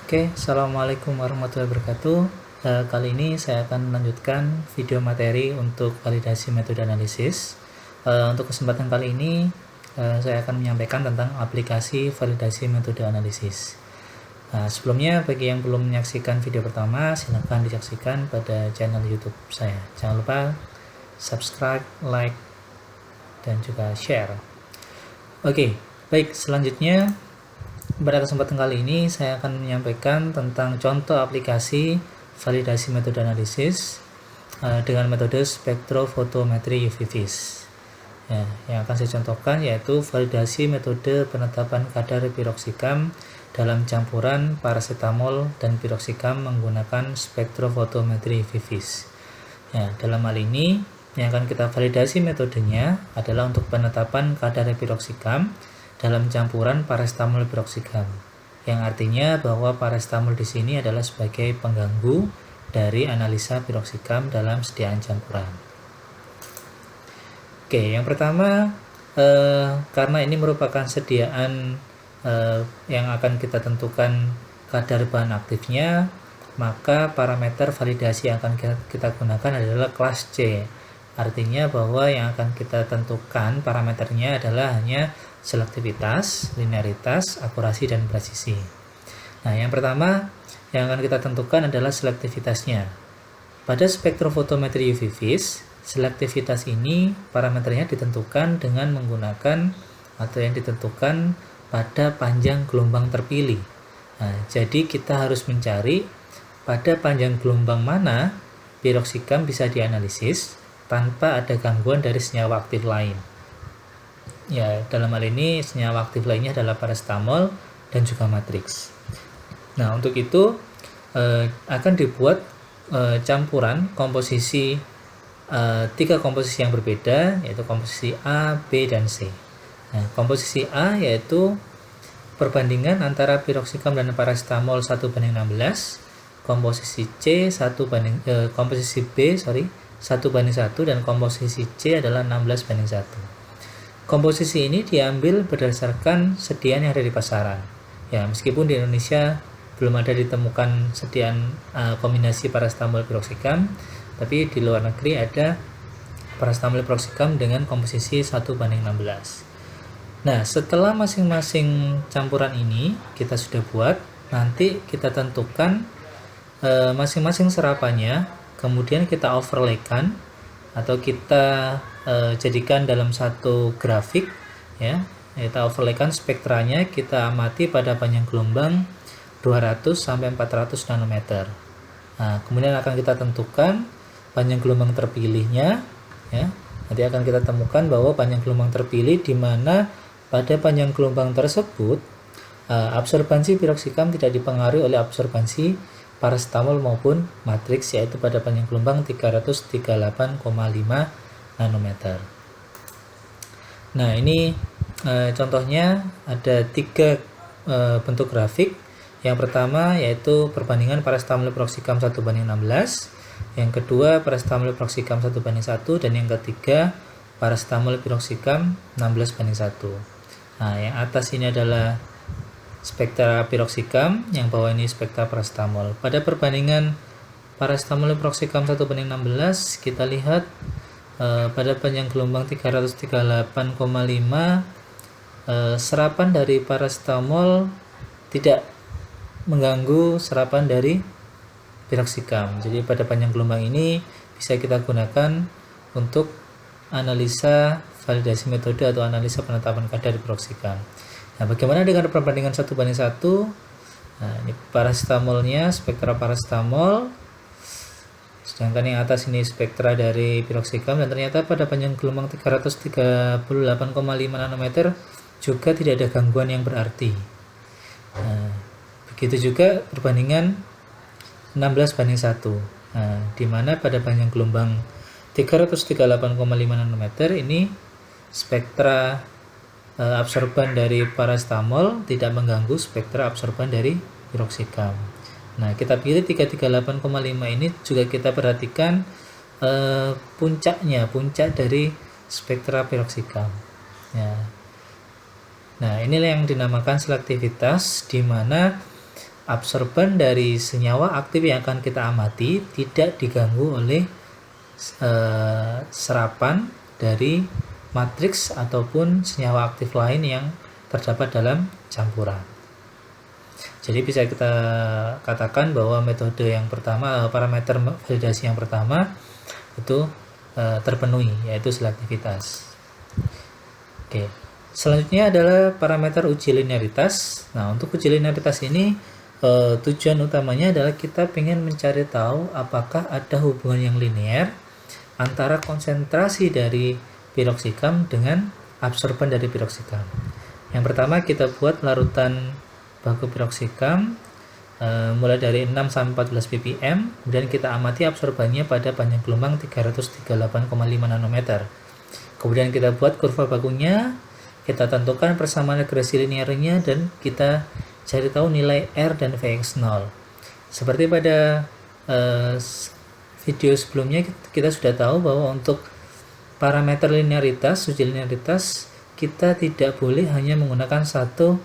Oke, Assalamualaikum warahmatullahi wabarakatuh. Kali ini saya akan melanjutkan video materi untuk validasi metode analisis. Untuk kesempatan kali ini, saya akan menyampaikan tentang aplikasi validasi metode analisis. Sebelumnya, bagi yang belum menyaksikan video pertama, silakan disaksikan pada channel YouTube saya. Jangan lupa subscribe, like, dan juga share. Oke, baik, selanjutnya pada kesempatan kali ini saya akan menyampaikan tentang contoh aplikasi validasi metode analisis dengan metode spektrofotometri UV vis. Yang akan saya contohkan yaitu validasi metode penetapan kadar piroksikam dalam campuran paracetamol dan piroksikam menggunakan spektrofotometri UV vis. Dalam hal ini yang akan kita validasi metodenya adalah untuk penetapan kadar piroksikam dalam campuran paracetamol piroksikam, yang artinya bahwa paracetamol di sini adalah sebagai pengganggu dari analisa piroksikam dalam sediaan campuran. Oke, yang pertama, karena ini merupakan sediaan yang akan kita tentukan kadar bahan aktifnya, maka parameter validasi yang akan kita gunakan adalah kelas C. Artinya bahwa yang akan kita tentukan parameternya adalah hanya selektivitas, linearitas, akurasi, dan presisi. Nah, yang pertama yang akan kita tentukan adalah selektivitasnya. Pada spektrofotometri UV vis, selektivitas ini parameternya ditentukan dengan menggunakan atau yang ditentukan pada panjang gelombang terpilih. Jadi kita harus mencari pada panjang gelombang mana piroksikam bisa dianalisis tanpa ada gangguan dari senyawa aktif lain. Dalam hal ini senyawa aktif lainnya adalah paracetamol dan juga matrix. Nah, untuk itu akan dibuat campuran komposisi 3 komposisi yang berbeda, yaitu komposisi A, B, dan C. Nah, komposisi A yaitu perbandingan antara piroksikam dan paracetamol 1:16, komposisi C komposisi B 1:1, dan komposisi C adalah 16:1. Komposisi ini diambil berdasarkan sediaan yang ada di pasaran. Meskipun di Indonesia belum ada ditemukan sediaan kombinasi paracetamol piroksikam, tapi di luar negeri ada paracetamol piroksikam dengan komposisi 1:16. Nah, setelah masing-masing campuran ini kita sudah buat, nanti kita tentukan masing-masing serapannya, kemudian kita overlaykan atau kita jadikan dalam satu grafik, kita overlaykan spektranya, kita amati pada panjang gelombang 200 sampai 400 nanometer. Nah, kemudian akan kita tentukan panjang gelombang terpilihnya, nanti akan kita temukan bahwa panjang gelombang terpilih di mana pada panjang gelombang tersebut absorbansi piroksikam tidak dipengaruhi oleh absorbansi paracetamol maupun matrix, yaitu pada panjang gelombang 338,5 nanometer. Nah, ini contohnya ada 3 bentuk grafik. Yang pertama yaitu perbandingan paracetamol piroksikam 1:16, yang kedua paracetamol piroksikam 1:1, dan yang ketiga paracetamol piroksikam 16:1. Nah, yang atas ini adalah spektra piroksikam, yang bawah ini spektra paracetamol. Pada perbandingan paracetamol piroksikam 1:16, kita lihat pada panjang gelombang 338,5 serapan dari paracetamol tidak mengganggu serapan dari piroksikam. Jadi pada panjang gelombang ini bisa kita gunakan untuk analisa validasi metode atau analisa penetapan kadar piroksikam. Nah, bagaimana dengan perbandingan 1:1? Nah, ini paracetamolnya, spektra paracetamol, sedangkan yang atas ini spektra dari piroksikam, dan ternyata pada panjang gelombang 338,5 nanometer juga tidak ada gangguan yang berarti. Nah, begitu juga perbandingan 16:1, di mana pada panjang gelombang 338,5 nanometer ini spektra absorban dari paracetamol tidak mengganggu spektra absorban dari piroksikam. Nah, kita pilih 338,5 ini juga kita perhatikan puncak dari spektra piroksikam. Nah, inilah yang dinamakan selektivitas, di mana absorban dari senyawa aktif yang akan kita amati tidak diganggu oleh serapan dari matriks ataupun senyawa aktif lain yang terdapat dalam campuran. Jadi bisa kita katakan bahwa metode yang pertama, parameter validasi yang pertama itu terpenuhi, yaitu selektivitas. Oke. Selanjutnya adalah parameter uji linearitas. Nah, untuk uji linearitas ini tujuan utamanya adalah kita ingin mencari tahu apakah ada hubungan yang linear antara konsentrasi dari piroksikam dengan absorban dari piroksikam. Yang pertama kita buat larutan baku piroksikam mulai dari 6 sampai 14 ppm, kemudian kita amati absorbannya pada panjang gelombang 338,5 nanometer. Kemudian kita buat kurva bakunya, kita tentukan persamaan regresi linearnya, dan kita cari tahu nilai R dan Vx0. Seperti pada video sebelumnya kita sudah tahu bahwa untuk parameter linearitas, uji linearitas, kita tidak boleh hanya menggunakan satu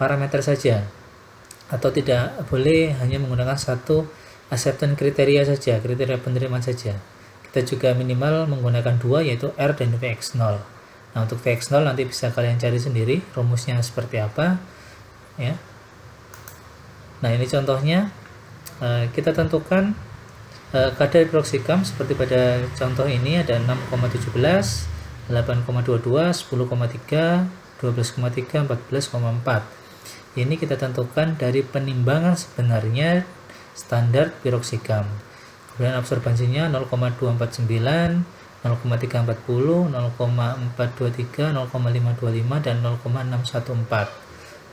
parameter saja, atau tidak boleh hanya menggunakan satu acceptance kriteria saja, kriteria penerimaan saja. Kita juga minimal menggunakan dua, yaitu R dan Vx0. Nah, untuk Vx0 nanti bisa kalian cari sendiri rumusnya seperti apa ya. Nah, ini contohnya. Kita tentukan kadar piroksikam seperti pada contoh ini ada 6,17, 8,22, 10,3, 12,3, 14,4. Ini kita tentukan dari penimbangan sebenarnya standar piroksikam. Kemudian absorbansinya 0,249, 0,340, 0,423, 0,525, dan 0,614.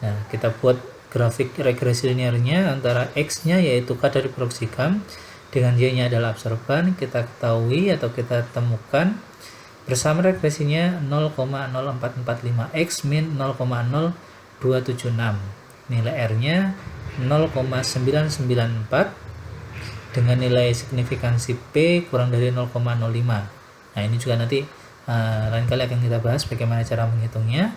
Nah, kita buat grafik regresi linearnya antara X-nya yaitu kadar piroksikam dengan Y-nya adalah absorban. Kita ketahui atau kita temukan bersama regresinya 0,0445, X min 0,0276. Nilai R-nya 0,994 dengan nilai signifikansi P kurang dari 0,05. Nah, ini juga nanti lain kali akan kita bahas bagaimana cara menghitungnya.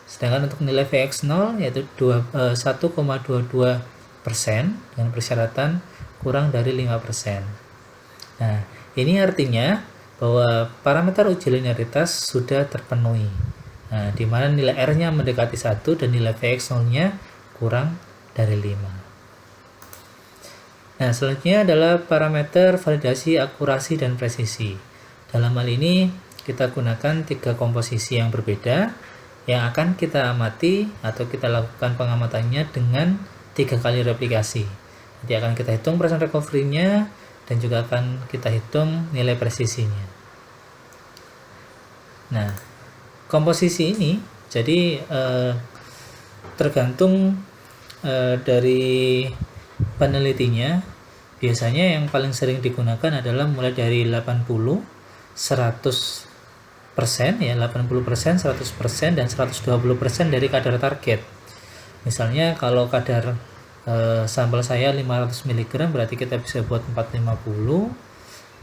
Sedangkan untuk nilai Vx0 yaitu 1,22% dengan persyaratan kurang dari 5%. Nah, ini artinya bahwa parameter uji linearitas sudah terpenuhi. Nah, di mana nilai R-nya mendekati 1 dan nilai Vx0-nya kurang dari 5. Nah, selanjutnya adalah parameter validasi akurasi dan presisi. Dalam hal ini kita gunakan 3 komposisi yang berbeda yang akan kita amati atau kita lakukan pengamatannya dengan 3 kali replikasi. Nanti akan kita hitung persen recovery-nya dan juga akan kita hitung nilai presisinya. Nah, komposisi ini jadi tergantung dari penelitinya. Biasanya yang paling sering digunakan adalah mulai dari 80, 100% ya, 80%, 100%, dan 120% dari kadar target. Misalnya kalau kadar sampel saya 500 mg berarti kita bisa buat 450,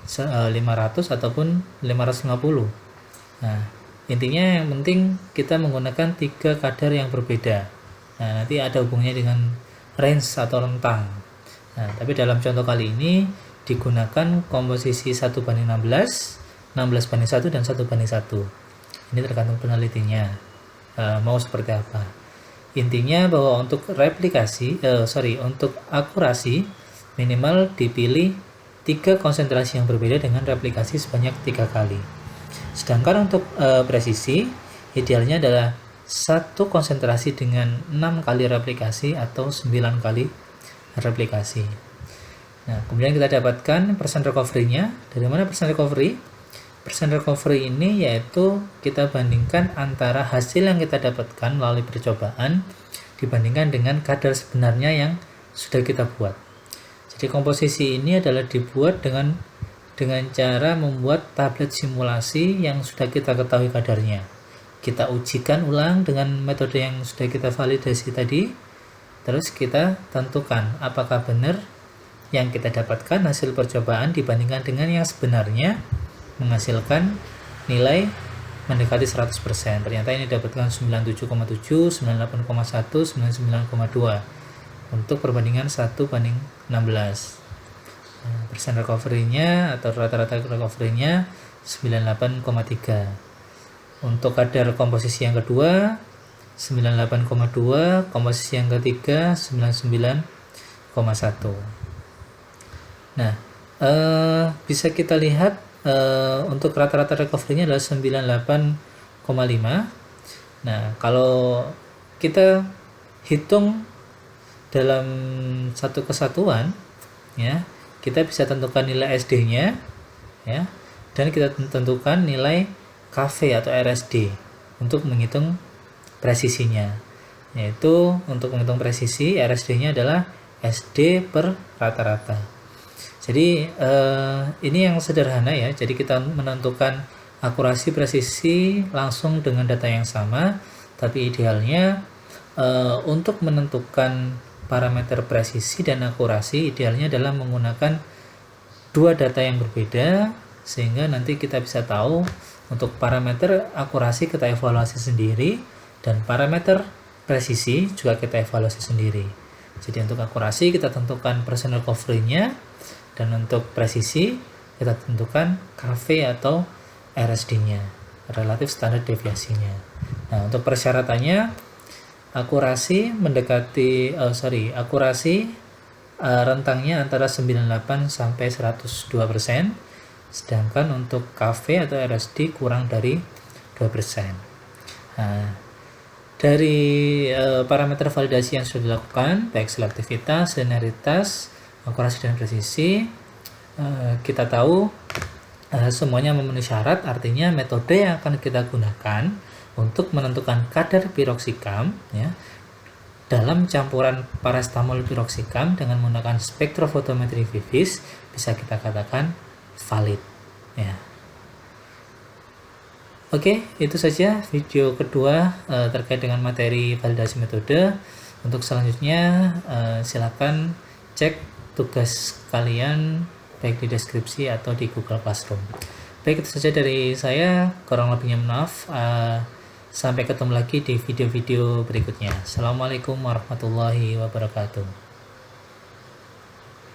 500 ataupun 550. Nah, intinya yang penting kita menggunakan 3 kadar yang berbeda. Nah, nanti ada hubungannya dengan range atau rentang. Nah, tapi dalam contoh kali ini digunakan komposisi 1:16, 16:1, dan 1:1. Ini tergantung penelitinya mau seperti apa. Intinya bahwa untuk untuk akurasi minimal dipilih 3 konsentrasi yang berbeda dengan replikasi sebanyak 3 kali. Sedangkan untuk presisi idealnya adalah 1 konsentrasi dengan 6 kali replikasi atau 9 kali replikasi. Nah, kemudian kita dapatkan persen recovery-nya. Dari mana persen recovery? Persen recovery ini yaitu kita bandingkan antara hasil yang kita dapatkan melalui percobaan dibandingkan dengan kadar sebenarnya yang sudah kita buat. Jadi komposisi ini adalah dibuat dengan cara membuat tablet simulasi yang sudah kita ketahui kadarnya. Kita ujikan ulang dengan metode yang sudah kita validasi tadi. Terus kita tentukan apakah benar yang kita dapatkan hasil percobaan dibandingkan dengan yang sebenarnya menghasilkan nilai mendekati 100%. Ternyata ini dapatkan 97,7, 98,1, 99,2. untuk perbandingan 1:16. Nah, persen recovery-nya atau rata-rata recovery-nya 98,3. Untuk kadar komposisi yang kedua 98,2, komposisi yang ketiga 99,1. Nah, bisa kita lihat untuk rata-rata recovery-nya adalah 98,5. Nah, kalau kita hitung dalam satu kesatuan, ya, kita bisa tentukan nilai SD-nya, ya, dan kita tentukan nilai KV atau RSD untuk menghitung presisinya. Yaitu untuk menghitung presisi, RSD-nya adalah SD per rata-rata. Jadi ini yang sederhana ya. Jadi kita menentukan akurasi presisi langsung dengan data yang sama, tapi idealnya untuk menentukan parameter presisi dan akurasi idealnya adalah menggunakan dua data yang berbeda, sehingga nanti kita bisa tahu untuk parameter akurasi kita evaluasi sendiri dan parameter presisi juga kita evaluasi sendiri. Jadi untuk akurasi kita tentukan persen recovery-nya, dan untuk presisi kita tentukan KV atau RSD-nya, relatif standar deviasinya. Nah, untuk persyaratannya akurasi rentangnya antara 98 sampai 102%, sedangkan untuk KV atau RSD kurang dari 2%. Nah, dari parameter validasi yang sudah dilakukan, baik selektivitas, linearitas, akurasi dan presisi, kita tahu semuanya memenuhi syarat. Artinya metode yang akan kita gunakan untuk menentukan kadar piroksikam, ya, dalam campuran paracetamol piroksikam dengan menggunakan spektrofotometri VIVIS bisa kita katakan valid, ya. Oke, itu saja video kedua terkait dengan materi validasi metode. Untuk selanjutnya silakan cek tugas kalian baik di deskripsi atau di Google Classroom. Baik, itu saja dari saya, kurang lebihnya maaf. Sampai ketemu lagi di video-video berikutnya. Assalamualaikum warahmatullahi wabarakatuh.